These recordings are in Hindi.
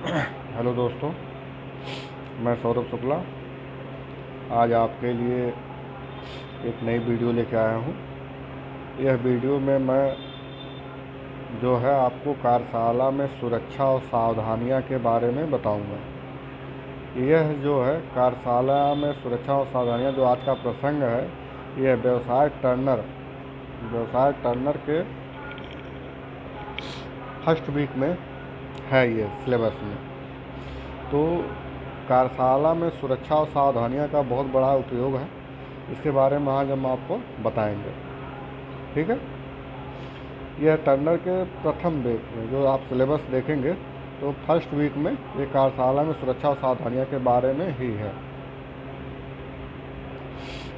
हेलो दोस्तों, मैं सौरभ शुक्ला आज आपके लिए एक नई वीडियो लेके आया हूँ। यह वीडियो में मैं जो है आपको कार्यशाला में सुरक्षा और सावधानियाँ के बारे में बताऊँगा। यह जो है कार्यशाला में सुरक्षा और सावधानियाँ जो आज का प्रसंग है, यह व्यवसाय टर्नर के फर्स्ट वीक में है, ये सिलेबस में। तो कार्यशाला में सुरक्षा और सावधानियाँ का बहुत बड़ा उपयोग है। इसके बारे में आज हम आपको बताएंगे, ठीक है। यह टर्नर के प्रथम वीक में जो आप सिलेबस देखेंगे तो फर्स्ट वीक में ये कार्यशाला में सुरक्षा और सावधानियाँ के बारे में ही है।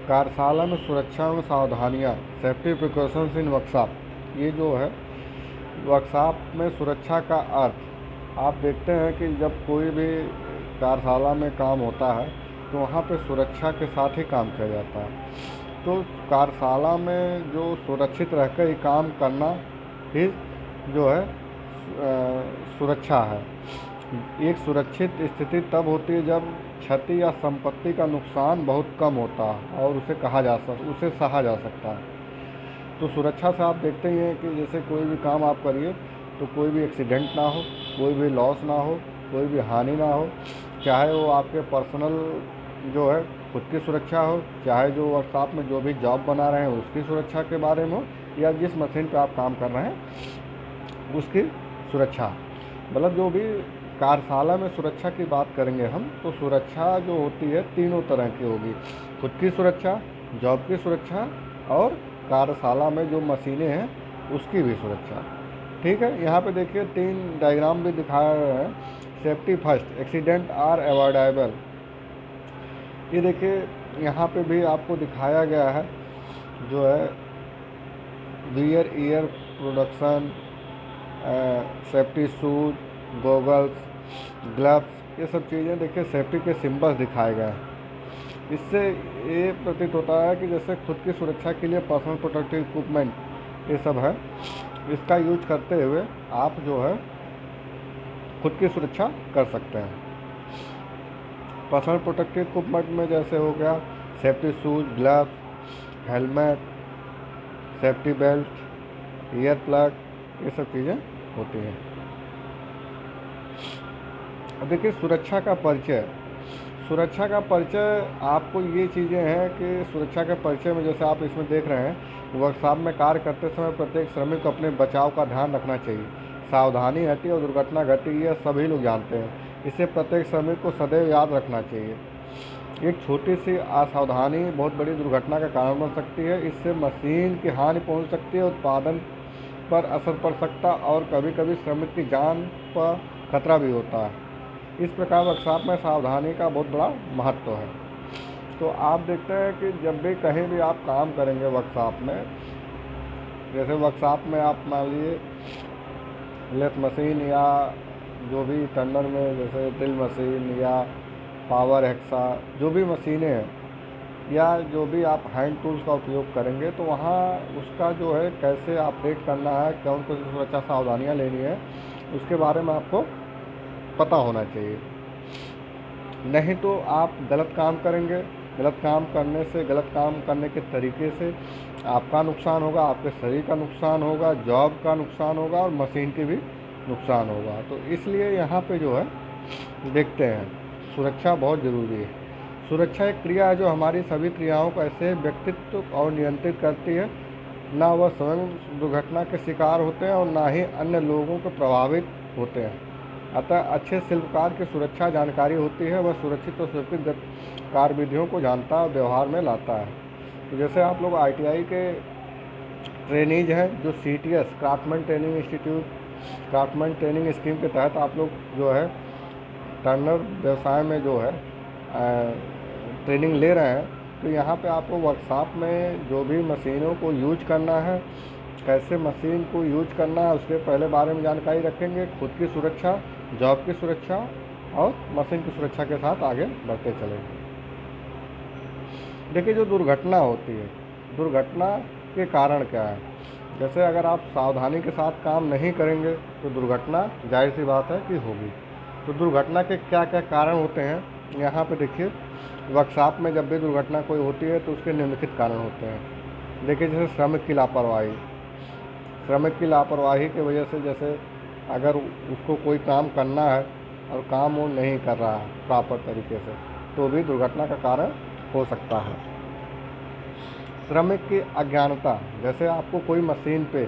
कार्यशाला में सुरक्षा और सावधानियाँ, सेफ्टी प्रिकॉशंस इन वर्कशॉप। ये जो है वर्कशॉप में सुरक्षा का अर्थ आप देखते हैं कि जब कोई भी कार्यशाला में काम होता है तो वहाँ पे सुरक्षा के साथ ही काम किया जाता है। तो कार्यशाला में जो सुरक्षित रहकर ही काम करना ही जो है सुरक्षा है। एक सुरक्षित स्थिति तब होती है जब क्षति या संपत्ति का नुकसान बहुत कम होता है और उसे सहा जा सकता है। तो सुरक्षा से आप देखते ही हैं कि जैसे कोई भी काम आप करिए तो कोई भी एक्सीडेंट ना हो, कोई भी लॉस ना हो, कोई भी हानि ना हो, चाहे वो आपके पर्सनल जो है खुद की सुरक्षा हो, चाहे जो वर्कशॉप में जो भी जॉब बना रहे हैं उसकी सुरक्षा के बारे में हो, या जिस मशीन पे आप काम कर रहे हैं उसकी सुरक्षा। मतलब जो भी कार्यशाला में सुरक्षा की बात करेंगे हम, तो सुरक्षा जो होती है तीनों तरह की होगी। खुद की सुरक्षा, जॉब की सुरक्षा और कार्यशाला में जो मशीनें हैं उसकी भी सुरक्षा, ठीक है। यहाँ पे देखिए 3 डायग्राम भी दिखाया गया है। Safety first, accident are avoidable. ये देखिए यहाँ पे भी आपको दिखाया गया है जो है wear year production, safety shoes, goggles, gloves, ये सब चीज़ें देखिए सेफ्टी के सिंबल्स दिखाए गए हैं। इससे ये प्रतीत होता है कि जैसे खुद की सुरक्षा के लिए पर्सनल प्रोटेक्टिव इक्विपमेंट ये सब है, इसका यूज करते हुए आप जो है खुद की सुरक्षा कर सकते हैं। पर्सनल प्रोटेक्टिव इक्विपमेंट में जैसे हो गया safety shoes, gloves, helmet, safety belt, ear plug, ये सब चीज़ें होती हैं। अब देखिए सुरक्षा का परिचय आपको ये चीज़ें हैं कि सुरक्षा के परिचय में जैसे आप इसमें देख रहे हैं, वर्कशॉप में कार्य करते समय प्रत्येक श्रमिक को अपने बचाव का ध्यान रखना चाहिए। सावधानी हटी और दुर्घटना घटी, यह सभी लोग जानते हैं। इसे प्रत्येक श्रमिक को सदैव याद रखना चाहिए। एक छोटी सी असावधानी बहुत बड़ी दुर्घटना का कारण बन सकती है। इससे मशीन की हानि पहुंच सकती है, उत्पादन पर असर पड़ सकता और कभी कभी श्रमिक की जान पर खतरा भी होता है। इस प्रकार वर्कशॉप में सावधानी का बहुत बड़ा महत्व है। तो आप देखते हैं कि जब भी कहीं भी आप काम करेंगे वर्कशॉप में, जैसे वर्कशॉप में आप मान लीजिए लेथ मशीन या जो भी टर्नर में जैसे ड्रिल मशीन या पावर हेक्सा जो भी मशीनें हैं या जो भी आप हैंड टूल्स का उपयोग करेंगे, तो वहाँ उसका जो है कैसे ऑपरेट करना है, कौन कौन सी सुरक्षा सावधानियाँ लेनी है, उसके बारे में आपको पता होना चाहिए। नहीं तो आप गलत काम करेंगे। गलत काम करने के तरीके से आपका नुकसान होगा, आपके शरीर का नुकसान होगा, जॉब का नुकसान होगा और मशीन की भी नुकसान होगा। तो इसलिए यहाँ पे जो है देखते हैं सुरक्षा बहुत ज़रूरी है। सुरक्षा एक क्रिया है जो हमारी सभी क्रियाओं को ऐसे व्यक्तित्व और नियंत्रित करती है। ना वह स्वयं दुर्घटना के शिकार होते हैं और ना ही अन्य लोगों को प्रभावित होते हैं। अतः अच्छे शिल्पकार की सुरक्षा जानकारी होती है, वह सुरक्षित और सुरक्षित कार्य विधियों को जानता है, व्यवहार में लाता है। तो जैसे आप लोग ITI के ट्रेनीज हैं जो CTS craftsman training institute craftsman training scheme के तहत आप लोग जो है टर्नर व्यवसाय में जो है ट्रेनिंग ले रहे हैं, तो यहाँ पे आपको वर्कशॉप में जो भी मशीनों को यूज करना है, कैसे मशीन को यूज करना है, उसके पहले बारे में जानकारी रखेंगे। खुद की सुरक्षा, जॉब की सुरक्षा और मशीन की सुरक्षा के साथ आगे बढ़ते चलेंगे। देखिए जो दुर्घटना होती है, दुर्घटना के कारण क्या है। जैसे अगर आप सावधानी के साथ काम नहीं करेंगे तो दुर्घटना जाहिर सी बात है कि होगी। तो दुर्घटना के क्या क्या कारण होते हैं यहाँ पे देखिए। वर्कशॉप में जब भी दुर्घटना कोई होती है तो उसके निम्नलिखित कारण होते हैं। देखिए, जैसे श्रमिक की लापरवाही। श्रमिक की लापरवाही की वजह से, जैसे अगर उसको कोई काम करना है और काम वो नहीं कर रहा है प्रॉपर तरीके से, तो भी दुर्घटना का कारण हो सकता है। श्रमिक की अज्ञानता। जैसे आपको कोई मशीन पे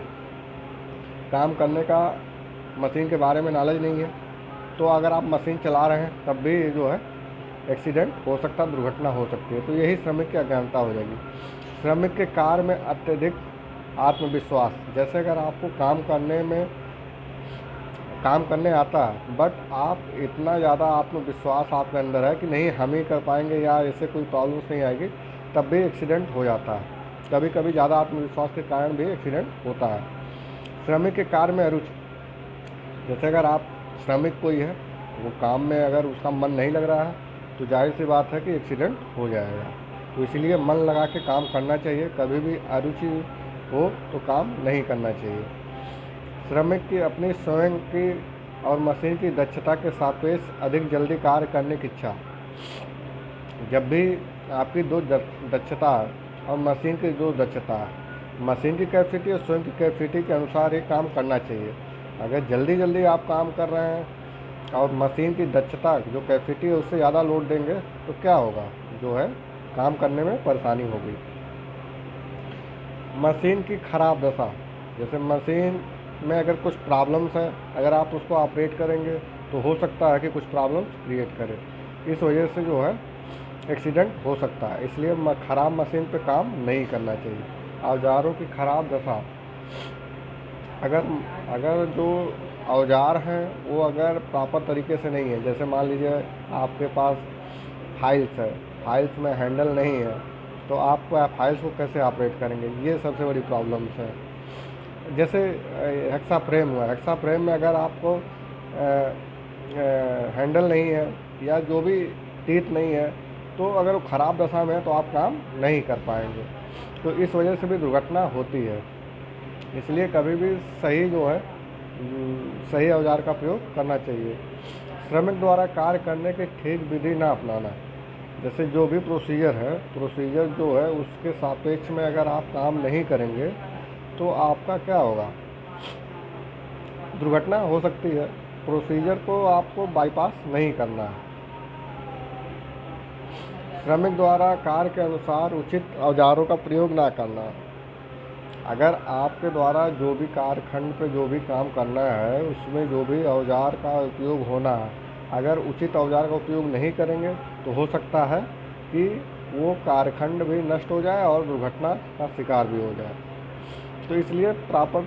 काम करने का, मशीन के बारे में नॉलेज नहीं है, तो अगर आप मशीन चला रहे हैं तब भी जो है एक्सीडेंट हो सकता है, दुर्घटना हो सकती है। तो यही श्रमिक की अज्ञानता हो जाएगी। श्रमिक के कार्य में अत्यधिक आत्मविश्वास। जैसे अगर आपको काम करने आता है, बट आप इतना ज़्यादा आत्मविश्वास आपके अंदर है कि नहीं हम ही कर पाएंगे या ऐसे कोई प्रॉब्लम्स नहीं आएगी, तब भी एक्सीडेंट हो जाता है। कभी कभी ज़्यादा आत्मविश्वास के कारण भी एक्सीडेंट होता है। श्रमिक के कार्य में अरुचि। जैसे अगर आप श्रमिक कोई है, वो काम में अगर उसका मन नहीं लग रहा है, तो जाहिर सी बात है कि एक्सीडेंट हो जाएगा। तो इसलिए मन लगा के काम करना चाहिए। कभी भी अरुचि हो तो काम नहीं करना चाहिए। श्रमिक की अपनी स्वयं की और मशीन की दक्षता के सापेक्ष अधिक जल्दी कार्य करने की इच्छा। जब भी आपकी दो दक्षता है और मशीन की दो दक्षता है, मशीन की कैपेसिटी और स्वयं की कैपेसिटी के अनुसार ही काम करना चाहिए। अगर जल्दी जल्दी आप काम कर रहे हैं और मशीन की दक्षता जो कैपेसिटी है उससे ज़्यादा लोड देंगे, तो क्या होगा, जो है काम करने में परेशानी होगी। मशीन की खराब दशा। जैसे मशीन में अगर कुछ प्रॉब्लम्स हैं, अगर आप उसको ऑपरेट करेंगे तो हो सकता है कि कुछ प्रॉब्लम्स क्रिएट करे। इस वजह से जो है एक्सीडेंट हो सकता है। इसलिए ख़राब मशीन पे काम नहीं करना चाहिए। औजारों की खराब दशा। अगर जो औजार हैं वो अगर प्रॉपर तरीके से नहीं है, जैसे मान लीजिए आपके पास फाइल्स है, फाइल्स में हैंडल नहीं है, तो आप फाइल्स को कैसे ऑपरेट करेंगे, ये सबसे बड़ी प्रॉब्लम्स है। जैसे हेक्सा फ्रेम हुआ, हेक्सा फ्रेम में अगर आपको हैंडल नहीं है या जो भी टीथ नहीं है, तो अगर वो ख़राब दशा में है तो आप काम नहीं कर पाएंगे। तो इस वजह से भी दुर्घटना होती है। इसलिए कभी भी सही जो है सही औजार का प्रयोग करना चाहिए। श्रमिक द्वारा कार्य करने की ठीक विधि ना अपनाना। जैसे जो भी प्रोसीजर जो है उसके सापेक्ष में अगर आप काम नहीं करेंगे तो आपका क्या होगा, दुर्घटना हो सकती है। प्रोसीजर को आपको बाईपास नहीं करना है। श्रमिक द्वारा कार्य के अनुसार उचित औजारों का प्रयोग ना करना। अगर आपके द्वारा जो भी कार्यखंड पे जो भी काम करना है उसमें जो भी औजार का उपयोग होना है, अगर उचित औजार का उपयोग नहीं करेंगे तो हो सकता है कि वो कार्यखंड भी नष्ट हो जाए और दुर्घटना का शिकार भी हो जाए। तो इसलिए प्रॉपर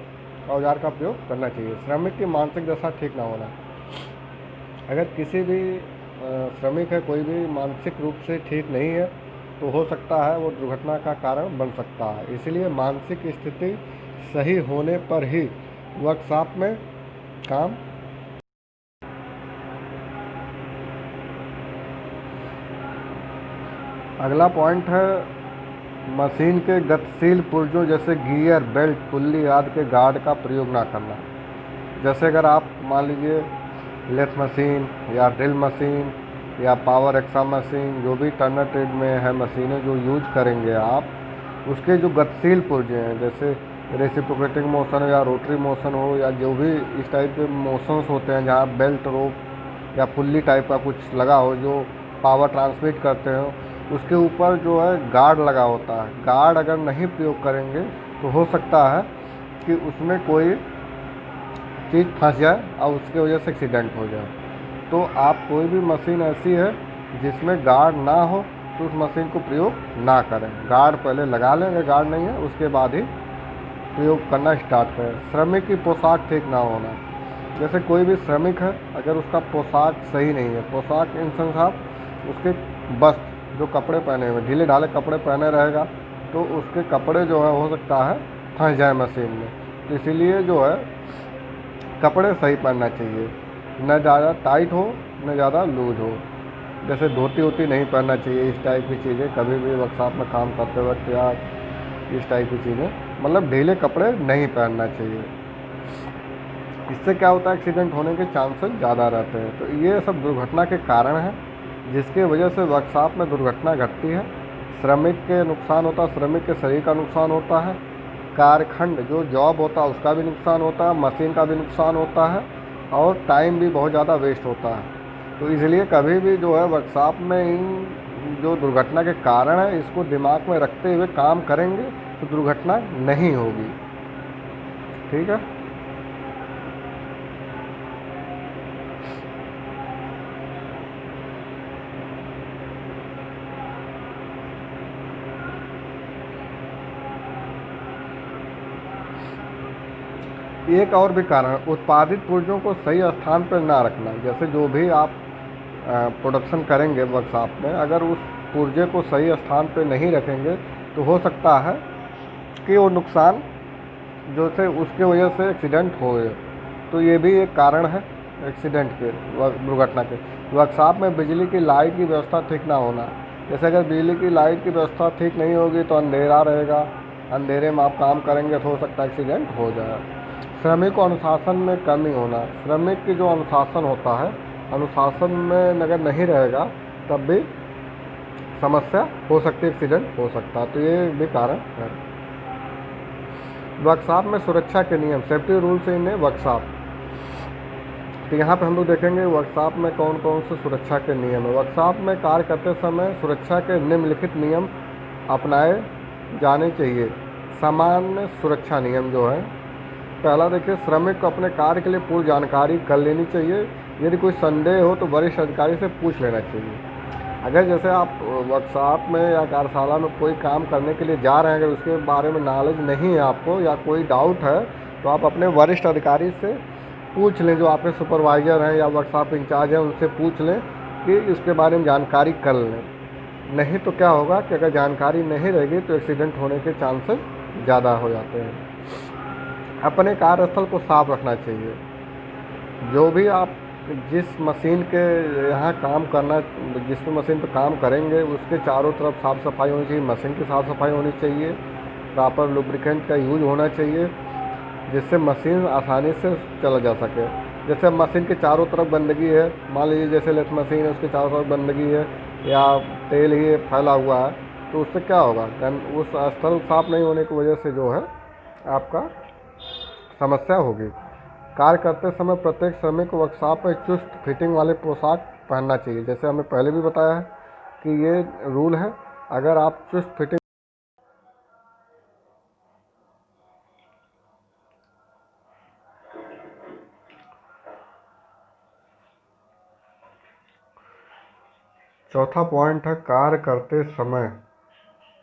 औजार का प्रयोग करना चाहिए। श्रमिक की मानसिक दशा ठीक ना होना। अगर किसी भी श्रमिक है कोई भी मानसिक रूप से ठीक नहीं है तो हो सकता है वो दुर्घटना का कारण बन सकता है। इसलिए मानसिक स्थिति सही होने पर ही वर्कशॉप में काम। अगला पॉइंट है मशीन के गतिशील पुर्जों जैसे गियर, बेल्ट, पुल्ली आदि के गार्ड का प्रयोग ना करना। जैसे अगर आप मान लीजिए लेथ मशीन या ड्रिल मशीन या पावर एक्सा मशीन, जो भी टर्नर ट्रेड में है मशीनें जो यूज करेंगे आप, उसके जो गतिशील पुर्जे हैं, जैसे रेसिप्रोकेटिंग मोशन या रोटरी मोशन हो या जो भी इस टाइप के मोशंस होते हैं जहाँ बेल्ट, रोप या पुल्ली टाइप का कुछ लगा हो जो पावर ट्रांसमिट करते हो, उसके ऊपर जो है गार्ड लगा होता है। गार्ड अगर नहीं प्रयोग करेंगे तो हो सकता है कि उसमें कोई चीज़ फंस जाए और उसके वजह से एक्सीडेंट हो जाए। तो आप कोई भी मशीन ऐसी है जिसमें गार्ड ना हो तो उस मशीन को प्रयोग ना करें। गार्ड पहले लगा लें, अगर गार्ड नहीं है उसके बाद ही प्रयोग करना स्टार्ट करें। श्रमिक की पोशाक ठीक ना होना। जैसे कोई भी श्रमिक है अगर उसका पोशाक सही नहीं है, पोशाक इन सेंस आप उसके वस्त्र जो कपड़े पहने हुए ढीले ढाले कपड़े पहने रहेगा तो उसके कपड़े जो है हो सकता है फंस जाए मशीन में। तो इसीलिए जो है कपड़े सही पहनना चाहिए, न ज़्यादा टाइट हो न ज़्यादा लूज हो। जैसे धोती वोती नहीं पहनना चाहिए, इस टाइप की चीज़ें कभी भी वर्कशॉप में काम करते वक्त या इस टाइप की चीज़ें, मतलब ढीले कपड़े नहीं पहनना चाहिए। इससे क्या होता है, एक्सीडेंट होने के चांसेस ज़्यादा रहते हैं। तो ये सब दुर्घटना के कारण हैं जिसके वजह से वर्कशॉप में दुर्घटना घटती है। श्रमिक के नुकसान होता है, श्रमिक के शरीर का नुकसान होता है, कारखंड जो जॉब होता है उसका भी नुकसान होता है, मशीन का भी नुकसान होता है, और टाइम भी बहुत ज़्यादा वेस्ट होता है। तो इसलिए कभी भी जो है वर्कशॉप में इन जो दुर्घटना के कारण है इसको दिमाग में रखते हुए काम करेंगे तो दुर्घटना नहीं होगी। ठीक है। एक और भी कारण, उत्पादित पुर्जों को सही स्थान पर ना रखना। जैसे जो भी आप प्रोडक्शन करेंगे वर्कशॉप में, अगर उस पुर्जे को सही स्थान पर नहीं रखेंगे तो हो सकता है कि वो नुकसान जो से उसके वजह से एक्सीडेंट हो गए। तो ये भी एक कारण है एक्सीडेंट के, दुर्घटना के। वर्कशॉप में बिजली की लाइट की व्यवस्था ठीक ना होना। जैसे अगर बिजली की लाइट की व्यवस्था ठीक नहीं होगी तो अंधेरा रहेगा, अंधेरे में आप काम करेंगे तो हो सकता है एक्सीडेंट हो जाए। श्रमिक को अनुशासन में कमी होना। श्रमिक की जो अनुशासन होता है, अनुशासन में अगर नहीं रहेगा तब भी समस्या हो सकती है, एक्सीडेंट हो सकता है। तो ये भी कारण है। वर्कशॉप में सुरक्षा के नियम, safety rules in A workshop. तो यहाँ पे हम लोग देखेंगे वर्कशॉप में कौन कौन से सुरक्षा के नियम है। वर्कशॉप में कार्य करते समय सुरक्षा के निम्नलिखित नियम अपनाए जाने चाहिए। सामान्य सुरक्षा नियम जो है, पहला देखिए, श्रमिक को अपने कार्य के लिए पूरी जानकारी कर लेनी चाहिए। यदि कोई संदेह हो तो वरिष्ठ अधिकारी से पूछ लेना चाहिए। अगर जैसे आप वर्कशॉप में या कार्यशाला में कोई काम करने के लिए जा रहे हैं, अगर उसके बारे में नॉलेज नहीं है आपको या कोई डाउट है तो आप अपने वरिष्ठ अधिकारी से पूछ लें, जो आपके सुपरवाइज़र हैं या वर्कशॉप इंचार्ज हैं, उनसे पूछ लें कि इसके बारे में जानकारी कर लें। नहीं तो क्या होगा कि अगर जानकारी नहीं रहेगी तो एक्सीडेंट होने के चांसेस ज़्यादा हो जाते हैं। अपने कार्यस्थल को साफ रखना चाहिए। जो भी आप जिस मशीन के यहाँ काम करना, जिस मशीन पर काम करेंगे उसके चारों तरफ साफ़ सफाई होनी चाहिए, मशीन की साफ़ सफाई होनी चाहिए, प्रॉपर लुब्रिकेंट का यूज होना चाहिए जिससे मशीन आसानी से चला जा सके। जैसे मशीन के चारों तरफ गंदगी है, मान लीजिए जैसे लेथ मशीन है उसके चारों तरफ गंदगी है या तेल ही फैला हुआ है, तो उससे क्या होगा, उस स्थल साफ नहीं होने की वजह से जो है आपका समस्या होगी। कार्य करते समय प्रत्येक श्रमिक को वर्कशॉप में चुस्त फिटिंग वाले पोशाक पहनना चाहिए। जैसे हमें पहले भी बताया है कि ये रूल है, अगर आप चुस्त फिटिंग। चौथा पॉइंट है, कार्य करते समय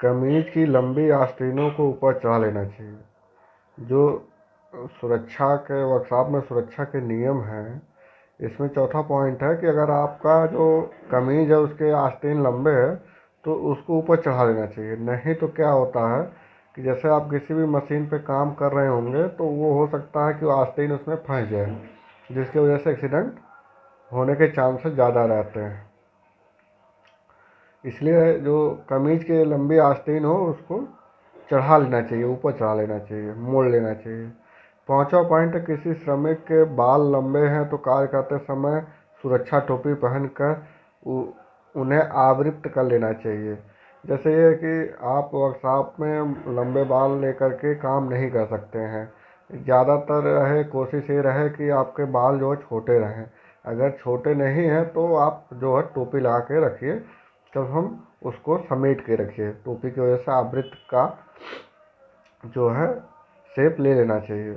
कमीज की लंबी आस्तीनों को ऊपर चढ़ा लेना चाहिए। जो सुरक्षा के वर्कशॉप में सुरक्षा के नियम हैं, इसमें चौथा पॉइंट है कि अगर आपका जो कमीज है उसके आस्तीन लंबे है तो उसको ऊपर चढ़ा लेना चाहिए। नहीं तो क्या होता है कि जैसे आप किसी भी मशीन पे काम कर रहे होंगे तो वो हो सकता है कि वो आस्तीन उसमें फंस जाए, जिसकी वजह से एक्सीडेंट होने के चांसेस ज़्यादा रहते हैं। इसलिए जो कमीज के लंबी आस्तीन हो उसको चढ़ा लेना चाहिए, ऊपर चढ़ा लेना चाहिए, मोड़ लेना चाहिए। पांचवा पॉइंट है, किसी श्रमिक के बाल लंबे हैं तो कार्य करते समय सुरक्षा टोपी पहनकर उन्हें आवृत कर लेना चाहिए। जैसे ये कि आप वर्कशॉप में लंबे बाल लेकर के काम नहीं कर सकते हैं। ज़्यादातर रहे कोशिश ये रहे कि आपके बाल जो है छोटे रहें। अगर छोटे नहीं हैं तो आप जो है टोपी लगा के रखिए, तब हम उसको समेट के रखिए। टोपी की वजह से आवृत का जो है शेप ले लेना चाहिए।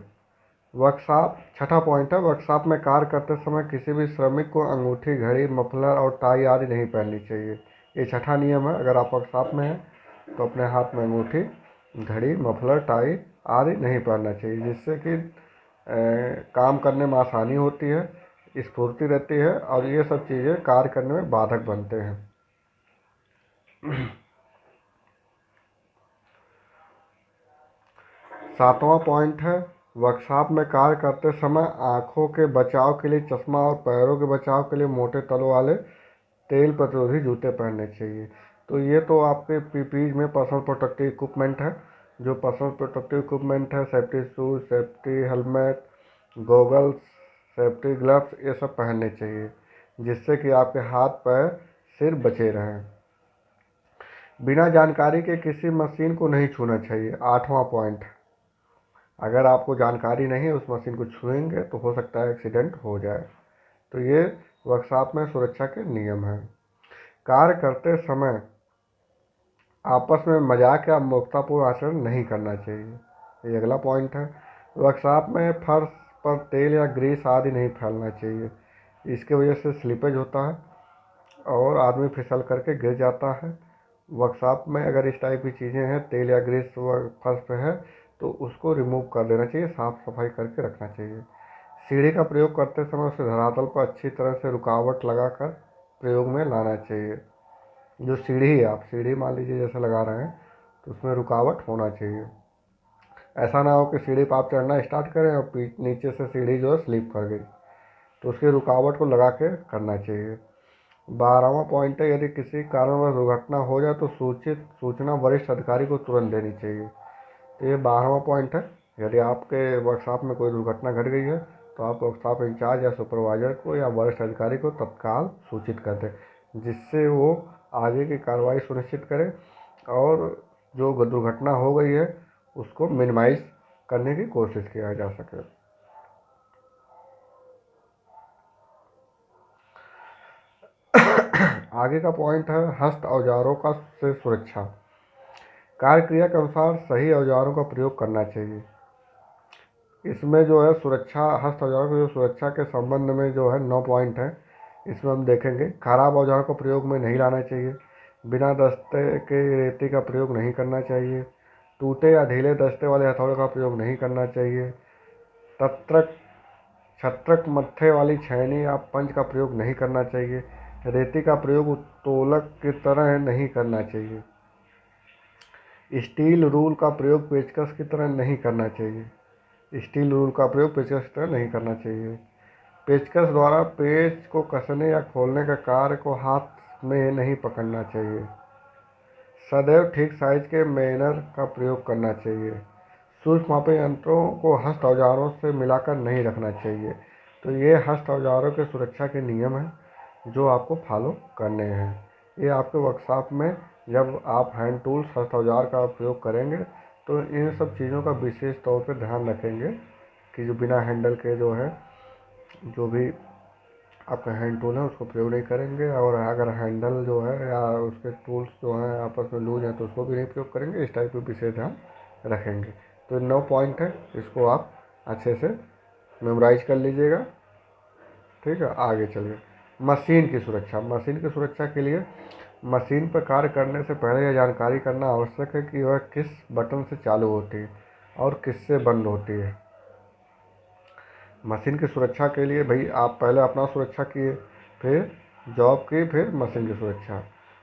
वर्कशॉप, छठा पॉइंट है, वर्कशॉप में कार्य करते समय किसी भी श्रमिक को अंगूठी, घड़ी, मफलर और टाई आदि नहीं पहननी चाहिए। ये छठा नियम है। अगर आप वर्कशॉप में हैं तो अपने हाथ में अंगूठी, घड़ी, मफलर, टाई आदि नहीं पहनना चाहिए, जिससे कि काम करने में आसानी होती है, स्फूर्ति रहती है और ये सब चीज़ें कार्य करने में बाधक बनते हैं। सातवां पॉइंट है, वर्कशॉप में कार्य करते समय आँखों के बचाव के लिए चश्मा और पैरों के बचाव के लिए मोटे तलों वाले तेल प्रतिरोधी जूते पहनने चाहिए। तो ये तो आपके पीपीई में पर्सनल प्रोटेक्टिव इक्विपमेंट है। जो पर्सनल प्रोटेक्टिव इक्विपमेंट है, safety shoes, safety helmet, goggles, safety gloves ये सब पहनने चाहिए, जिससे कि आपके हाथ पैर सिर बचे रहें। बिना जानकारी के किसी मशीन को नहीं छूना चाहिए। 8वां पॉइंट, अगर आपको जानकारी नहीं है उस मशीन को छुएंगे तो हो सकता है एक्सीडेंट हो जाए। तो ये वर्कशॉप में सुरक्षा के नियम हैं। कार्य करते समय आपस में मजाक या मूर्खतापूर्ण आचरण नहीं करना चाहिए। ये अगला पॉइंट है। वर्कशॉप में फर्श पर तेल या ग्रीस आदि नहीं फैलना चाहिए। इसके वजह से स्लिपेज होता है और आदमी फिसल करके गिर जाता है। वर्कशॉप में अगर इस टाइप की चीज़ें हैं, तेल या ग्रीस फर्श पे है, तो उसको रिमूव कर देना चाहिए, साफ़ सफाई करके रखना चाहिए। सीढ़ी का प्रयोग करते समय उसे धरातल पर अच्छी तरह से रुकावट लगाकर प्रयोग में लाना चाहिए। जो सीढ़ी है, आप सीढ़ी मान लीजिए जैसे लगा रहे हैं, तो उसमें रुकावट होना चाहिए। ऐसा ना हो कि सीढ़ी पर आप चढ़ना स्टार्ट करें और नीचे से सीढ़ी जो है स्लिप कर गई, तो उसकी रुकावट को लगा के करना चाहिए। 12वां पॉइंट है, यदि किसी कारणवश दुर्घटना हो जाए तो सूचना वरिष्ठ अधिकारी को तुरंत देनी चाहिए। तो ये 12वां पॉइंट है। यदि आपके वर्कशॉप में कोई दुर्घटना घट गई है तो आप वर्कशॉप इंचार्ज या सुपरवाइजर को या वरिष्ठ अधिकारी को तत्काल सूचित कर दें, जिससे वो आगे की कार्रवाई सुनिश्चित करें और जो दुर्घटना हो गई है उसको मिनिमाइज करने की कोशिश किया जा सके। आगे का पॉइंट है हस्त औजारों का से सुरक्षा। कार्य क्रिया के अनुसार सही औजारों का प्रयोग करना चाहिए। इसमें जो है सुरक्षा, हस्त औजारों की सुरक्षा के संबंध में जो है 9 पॉइंट है। इसमें हम देखेंगे। खराब औजारों को प्रयोग में नहीं लाना चाहिए। बिना दस्ते के रेती का प्रयोग नहीं करना चाहिए। टूटे या ढीले दस्ते वाले हथौड़े का प्रयोग नहीं करना चाहिए। तत्रक छत्रक मत्थे वाली छैनी या पंच का प्रयोग नहीं करना चाहिए। रेती का प्रयोग उत्तोलक की तरह नहीं करना चाहिए। स्टील रूल का प्रयोग पेचकस की तरह नहीं करना चाहिए। स्टील रूल का प्रयोग पेचकस की तरह नहीं करना चाहिए। पेचकस द्वारा पेच को कसने या खोलने का कार्य को हाथ में नहीं पकड़ना चाहिए। सदैव ठीक साइज के मेनर का प्रयोग करना चाहिए। सूक्ष्म मापी यंत्रों को हस्त औजारों से मिलाकर नहीं रखना चाहिए। तो ये हस्त औजारों के सुरक्षा के नियम हैं जो आपको फॉलो करने हैं। ये आपके वर्कशॉप में जब आप हैंड टूल्स, हस्त औजार का प्रयोग करेंगे तो इन सब चीज़ों का विशेष तौर पर ध्यान रखेंगे कि जो बिना हैंडल के जो है, जो भी आपका हैंड टूल है उसको प्रयोग नहीं करेंगे, और अगर हैंडल जो है या उसके टूल्स जो हैं आपस में लूज हैं तो उसको भी नहीं प्रयोग करेंगे। इस टाइप के विशेष ध्यान रखेंगे। तो 9 पॉइंट है, इसको आप अच्छे से मेमोराइज कर लीजिएगा। ठीक है, आगे चलिए। मशीन की सुरक्षा। मशीन की सुरक्षा के लिए मशीन पर कार्य करने से पहले यह जानकारी करना आवश्यक है कि वह किस बटन से चालू होती है और किससे बंद होती है। मशीन की सुरक्षा के लिए भाई आप पहले अपना सुरक्षा किए, फिर जॉब की, फिर मशीन की सुरक्षा।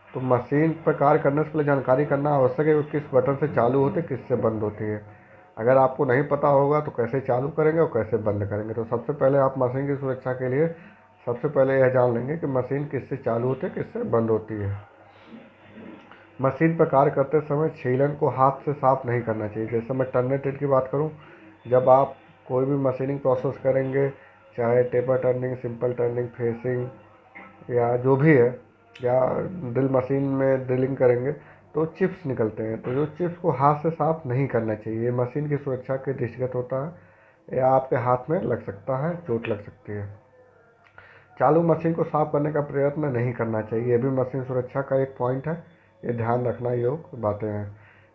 तो मशीन पर कार्य करने से पहले जानकारी करना आवश्यक है कि किस बटन से चालू होती है, किससे बंद होती है। अगर आपको नहीं पता होगा तो कैसे चालू करेंगे और कैसे बंद करेंगे। तो सबसे पहले आप मशीन की सुरक्षा के लिए सबसे पहले यह जान लेंगे कि मशीन किससे चालू होती है, किससे बंद होती है। मशीन पर कार्य करते समय छीलन को हाथ से साफ नहीं करना चाहिए। जैसे मैं टर्निंग की बात करूं, जब आप कोई भी मशीनिंग प्रोसेस करेंगे, चाहे taper turning, simple turning, facing या जो भी है, या ड्रिल मशीन में ड्रिलिंग करेंगे तो चिप्स निकलते हैं, तो जो चिप्स को हाथ से साफ नहीं करना चाहिए। ये मशीन की सुरक्षा के दृष्टिगत होता है या आपके हाथ में लग सकता है, चोट लग सकती है। चालू मशीन को साफ करने का प्रयत्न नहीं करना चाहिए। ये भी मशीन सुरक्षा का एक पॉइंट है। ये ध्यान रखना योग्य बातें हैं।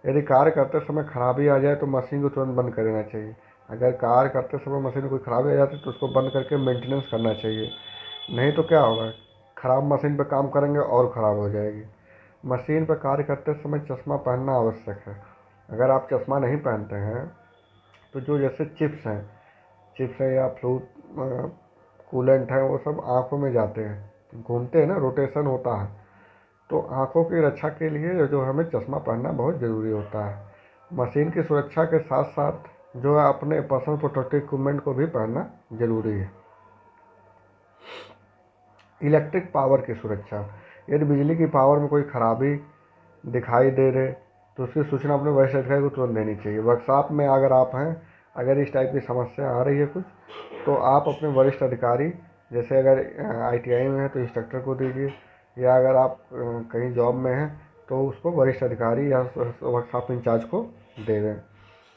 यदि कार्य करते समय खराबी आ जाए तो मशीन को तुरंत बंद कर देना चाहिए। अगर कार्य करते समय मशीन में कोई खराबी आ जाती है तो उसको बंद करके मेंटेनेंस करना चाहिए। नहीं तो क्या होगा, ख़राब मशीन पर काम करेंगे और ख़राब हो जाएगी। मशीन पर कार्य करते समय चश्मा पहनना आवश्यक है। अगर आप चश्मा नहीं पहनते हैं तो जो जैसे चिप्स है या फ्लूट कूलेंट है, वो सब आँखों में जाते हैं, घूमते हैं ना, रोटेशन होता है। तो आँखों की रक्षा के लिए जो हमें चश्मा पहनना बहुत ज़रूरी होता है। मशीन की सुरक्षा के साथ साथ जो है अपने पर्सनल प्रोटेक्टिव इक्विपमेंट को भी पहनना ज़रूरी है। इलेक्ट्रिक पावर की सुरक्षा। यदि बिजली की पावर में कोई खराबी दिखाई दे रहे तो उसकी सूचना अपने वरिष्ठ अधिकारी को तुरंत देनी चाहिए। वर्कशॉप में अगर आप हैं अगर इस टाइप की समस्या आ रही है कुछ, तो आप अपने वरिष्ठ अधिकारी, जैसे अगर ITI में है तो इंस्ट्रक्टर को दीजिए, या अगर आप कहीं जॉब में हैं तो उसको वरिष्ठ अधिकारी या वर्कशॉप इंचार्ज को दे दें।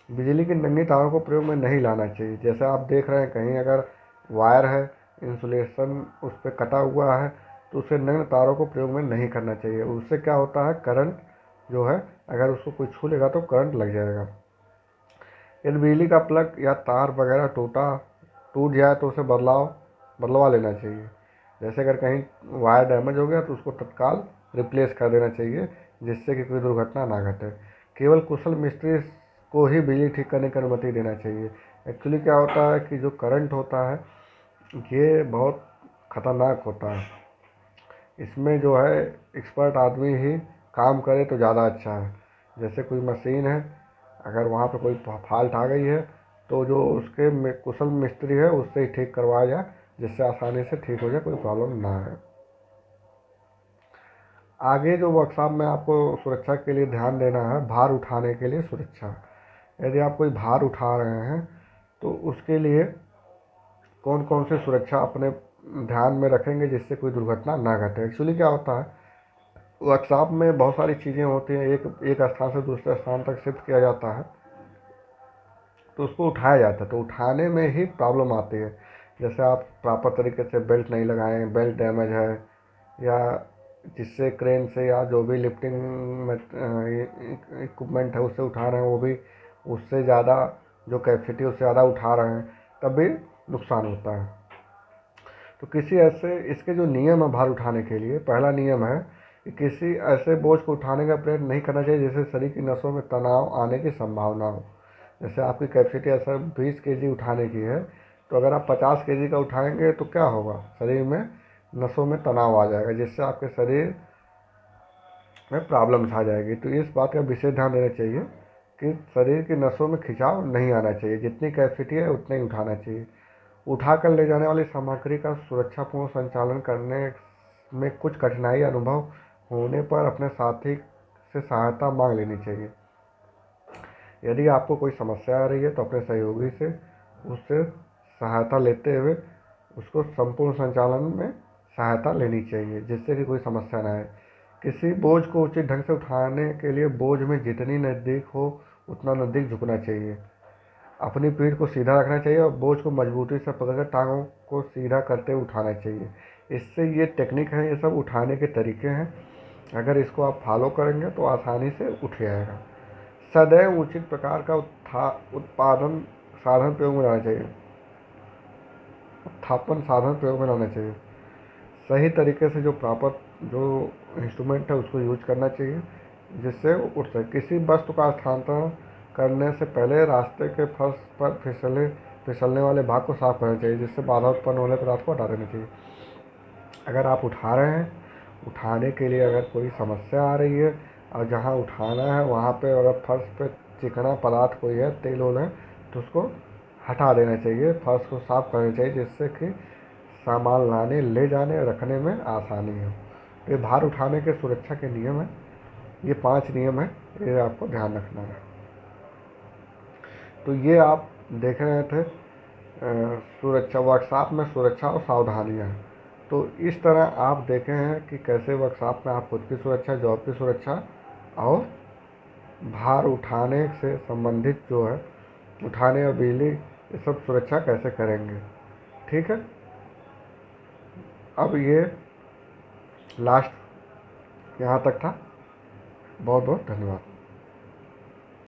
बिजली की नंगी तारों को प्रयोग में नहीं लाना चाहिए। जैसे आप देख रहे हैं कहीं अगर वायर है, इंसुलेशन उस पर कटा हुआ है, तो उसे नग्न तारों को प्रयोग में नहीं करना चाहिए। उससे क्या होता है, करंट जो है अगर उसको कोई छू लेगा तो करंट लग जाएगा। यदि बिजली का प्लग या तार वगैरह टूट जाए तो उसे बदलवा लेना चाहिए। जैसे अगर कहीं वायर डैमेज हो गया तो उसको तत्काल रिप्लेस कर देना चाहिए, जिससे कि कोई दुर्घटना ना घटे। केवल कुशल मिस्त्री को ही बिजली ठीक करने की अनुमति देना चाहिए। एक्चुअली क्या होता है कि जो करंट होता है ये बहुत ख़तरनाक होता है। इसमें जो है एक्सपर्ट आदमी ही काम करे तो ज़्यादा अच्छा है। जैसे कोई मशीन है, अगर वहाँ पे कोई फॉल्ट आ गई है तो जो उसके कुशल मिस्त्री है उससे ही ठीक करवाया जाए, जिससे आसानी से ठीक हो जाए, कोई प्रॉब्लम ना है। आगे जो वर्कशॉप में आपको सुरक्षा के लिए ध्यान देना है, भार उठाने के लिए सुरक्षा। यदि आप कोई भार उठा रहे हैं तो उसके लिए कौन कौन से सुरक्षा अपने ध्यान में रखेंगे जिससे कोई दुर्घटना ना घटे। एक्चुअली क्या होता है, वर्कशॉप में बहुत सारी चीज़ें होती हैं, एक स्थान से दूसरे स्थान तक शिफ्ट किया जाता है, तो उसको उठाया जाता है, तो उठाने में ही प्रॉब्लम आती है। जैसे आप प्रॉपर तरीके से बेल्ट नहीं लगाएं, बेल्ट डैमेज है, या जिससे क्रेन से या जो भी लिफ्टिंग इक्विपमेंट है उससे उठा रहे हैं, वो भी उससे ज़्यादा जो कैपेसिटी उससे ज़्यादा उठा रहे हैं, तब भी नुकसान होता है। तो किसी ऐसे इसके जो नियम है भार उठाने के लिए, पहला नियम है कि किसी ऐसे बोझ को उठाने का प्रयत्न नहीं करना चाहिए जिससे शरीर की नसों में तनाव आने की संभावना हो। जैसे आपकी कैपेसिटी ऐसा 20 केजी उठाने की है, तो अगर आप 50 केजी का उठाएंगे तो क्या होगा, शरीर में नसों में तनाव आ जाएगा, जिससे आपके शरीर में प्रॉब्लम्स आ जाएगी। तो इस बात का विशेष ध्यान देना चाहिए कि शरीर की नसों में खिंचाव नहीं आना चाहिए, जितनी कैपेसिटी है उतना ही उठाना चाहिए। उठाकर ले जाने वाली सामग्री का सुरक्षापूर्ण संचालन करने में कुछ कठिनाई अनुभव होने पर अपने साथी से सहायता मांग लेनी चाहिए। यदि आपको कोई समस्या आ रही है तो अपने सहयोगी से उससे सहायता लेते हुए उसको संपूर्ण संचालन में सहायता लेनी चाहिए, जिससे कि कोई समस्या ना आए। किसी बोझ को उचित ढंग से उठाने के लिए बोझ में जितनी नज़दीक हो उतना नज़दीक झुकना चाहिए। अपनी पीठ को सीधा रखना चाहिए और बोझ को मजबूती से पकड़कर टांगों को सीधा करते हुए उठाना चाहिए। इससे ये टेक्निक है, ये सब उठाने के तरीके हैं, अगर इसको आप फॉलो करेंगे तो आसानी से उठ जाएगा। सदैव उचित प्रकार का उत्पादन साधन प्रयोग में लाना चाहिए, उत्थापन साधन प्रयोग में लाना चाहिए। सही तरीके से जो प्रॉपर जो इंस्ट्रूमेंट है उसको यूज करना चाहिए, जिससे वो उठ सके। किसी वस्तु का स्थानांतरण करने से पहले रास्ते के फर्श पर फिसलने वाले भाग को साफ करना चाहिए, जिससे बाधा उत्पन्न होने पर आपको हटा देना चाहिए। अगर आप उठा रहे हैं, उठाने के लिए अगर कोई समस्या आ रही है और जहाँ उठाना है वहाँ पे अगर फर्श पे चिकना पदार्थ कोई है, तेल वोल है, तो उसको हटा देना चाहिए, फर्श को साफ करना चाहिए, जिससे कि सामान लाने ले जाने रखने में आसानी हो। तो ये भार उठाने के सुरक्षा के नियम है, ये 5 नियम है, ये आपको ध्यान रखना है। तो ये आप देख रहे थे सुरक्षा वर्कशॉप में सुरक्षा और सावधानियाँ। तो इस तरह आप देखे हैं कि कैसे वर्कशॉप में आप खुद की सुरक्षा, जॉब की सुरक्षा और भार उठाने से संबंधित जो है, उठाने और बिजली, ये सब सुरक्षा कैसे करेंगे। ठीक है, अब ये लास्ट यहाँ तक था। बहुत बहुत धन्यवाद।